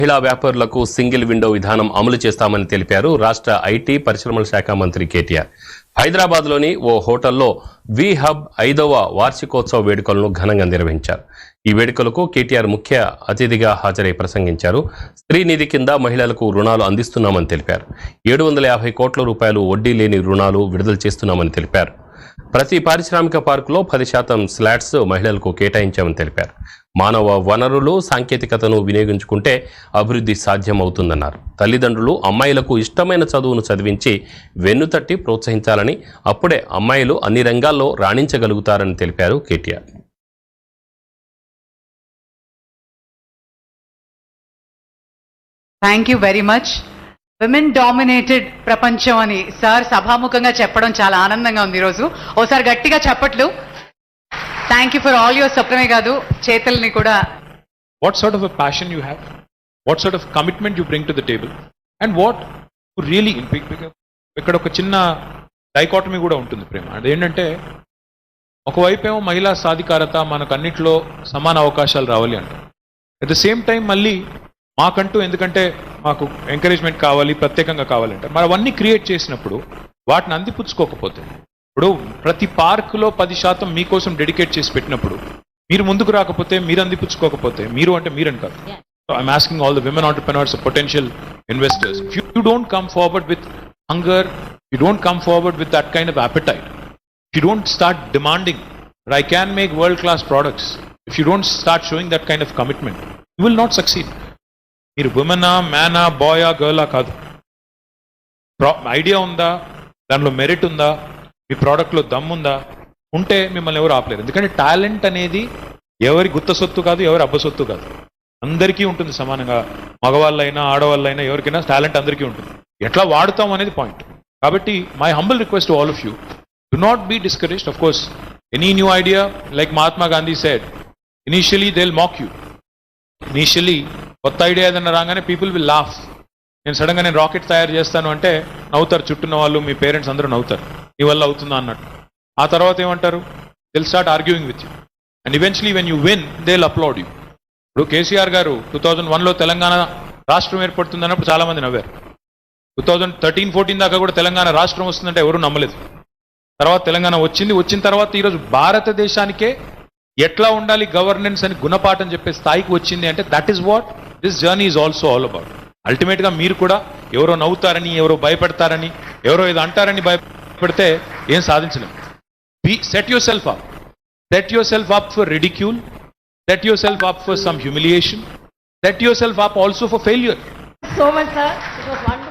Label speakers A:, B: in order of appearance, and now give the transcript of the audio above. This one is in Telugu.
A: మహిళా వ్యాపారులకు సింగిల్ విండో విధానం అమలు చేస్తామని తెలిపారు రాష్ట్ర ఐటీ పరిశ్రమల శాఖ మంత్రి కేటీఆర్. హైదరాబాద్లోని ఓ హోటల్లో వి హబ్ 5వ వార్షికోత్సవ వేడుకలను ఘనంగా నిర్వహించారు. ఈ వేడుకలకు కేటీఆర్ ముఖ్య అతిథిగా హాజరై ప్రసంగించారు. స్త్రీ నిధి కింద మహిళలకు రుణాలు అందిస్తున్నామని తెలిపారు. 750 కోట్ల రూపాయలు వడ్డీ లేని రుణాలు విడుదల చేస్తున్నామని తెలిపారు. ప్రతి పారిశ్రామిక పార్కులో 10% స్లాట్స్ మహిళలకు కేటాయించామని తెలిపారు. మానవ వనరులు సాంకేతికతను వినియోగించుకుంటే అభివృద్ధి సాధ్యమవుతుందన్నారు. తల్లిదండ్రులు అమ్మాయిలకు ఇష్టమైన చదువును చదివించి వెన్నుతట్టి ప్రోత్సహించాలని, అప్పుడే అమ్మాయిలు అన్ని రంగాల్లో రాణించగలుగుతారని తెలిపారు KTR.
B: Thank you very much. Women dominated ప్రపంచం అని సార్ సభాముఖంగా చెప్పడం చాలా ఆనందంగా ఉంది. ఈరోజు ఓసారి గట్టిగా చెప్పట్లు. Thank you for all your సప్రమే కాదు చేతల్ని కూడా.
C: What sort of a passion you have, what sort of commitment you bring to the table, and what really ఇక్కడ ఒక చిన్న డైకాటమీ కూడా ఉంటుంది ప్రేమ. అదేంటంటే ఒకవైపు ఏమో మహిళా సాధికారత, మనకు అన్నింటిలో సమాన అవకాశాలు రావాలి అంట. అట్ ద సేమ్ టైం మళ్ళీ మాకంటూ ఎందుకంటే మాకు ఎంకరేజ్మెంట్ కావాలి, ప్రత్యేకంగా కావాలంటే మరి అవన్నీ క్రియేట్ చేసినప్పుడు వాటిని అందిపుచ్చుకోకపోతే, ఇప్పుడు ప్రతి పార్కులో 10% మీకోసం డెడికేట్ చేసి పెట్టినప్పుడు మీరు ముందుకు రాకపోతే, మీరు అందిపుచ్చుకోకపోతే, మీరు అంటే మీరని కాదు. So I'm asking all the women entrepreneurs, potential investors, if you don't come forward with hunger, you don't come forward with that kind of appetite, if you don't start demanding that I can make world-class products, if you don't start showing that kind of commitment, you will not succeed. మీరు ఉమెనా, మ్యానా, బాయా, గర్లా కాదు. ఐడియా ఉందా, దానిలో మెరిట్ ఉందా, మీ ప్రోడక్ట్లో దమ్ముందా, ఉంటే మిమ్మల్ని ఎవరు ఆపలేరు. ఎందుకంటే టాలెంట్ అనేది ఎవరి గుత్త సొత్తు కాదు, ఎవరి అబ్బ సొత్తు కాదు, అందరికీ ఉంటుంది సమానంగా. మగవాళ్ళైనా ఆడవాళ్ళైనా ఎవరికైనా టాలెంట్ అందరికీ ఉంటుంది. ఎట్లా వాడుతాం అనేది పాయింట్. కాబట్టి my humble request to all of you, do not be discouraged. Of course any new idea, like Mahatma Gandhi said, initially they will mock you. Initially కొత్త ఐడియా ఏదైనా రాగానే పీపుల్ విల్ లాఫ్. నేను సడన్గా నేను రాకెట్ తయారు చేస్తాను అంటే నవ్వుతారు, చుట్టూన్న వాళ్ళు, మీ పేరెంట్స్ అందరూ నవ్వుతారు, నీ వల్ల అవుతుందా అన్నట్టు. ఆ తర్వాత ఏమంటారు, they will start arguing with you, and eventually when you win they will applaud you. ఇప్పుడు కేసీఆర్ గారు 2001లో తెలంగాణ రాష్ట్రం ఏర్పడుతుందన్నప్పుడు చాలామంది నవ్వారు. 2013-14 దాకా కూడా తెలంగాణ రాష్ట్రం వస్తుందంటే ఎవరు నమ్మలేదు. తర్వాత తెలంగాణ వచ్చిన తర్వాత ఈరోజు భారతదేశానికే ఎట్లా ఉండాలి గవర్నెన్స్ అని గుణపాఠం చెప్పే స్థాయికి వచ్చింది. అంటే that is what this journey is also all about. అల్టిమేట్గా మీరు కూడా ఎవరో నవ్వుతారని, ఎవరో భయపెడతారని, ఎవరో ఏదో అంటారని భయపెడితే ఏం సాధించలేము. Set yourself up for ridicule, set yourself up for some humiliation, set yourself up also for failure.
D: So much, sir. It was wonderful.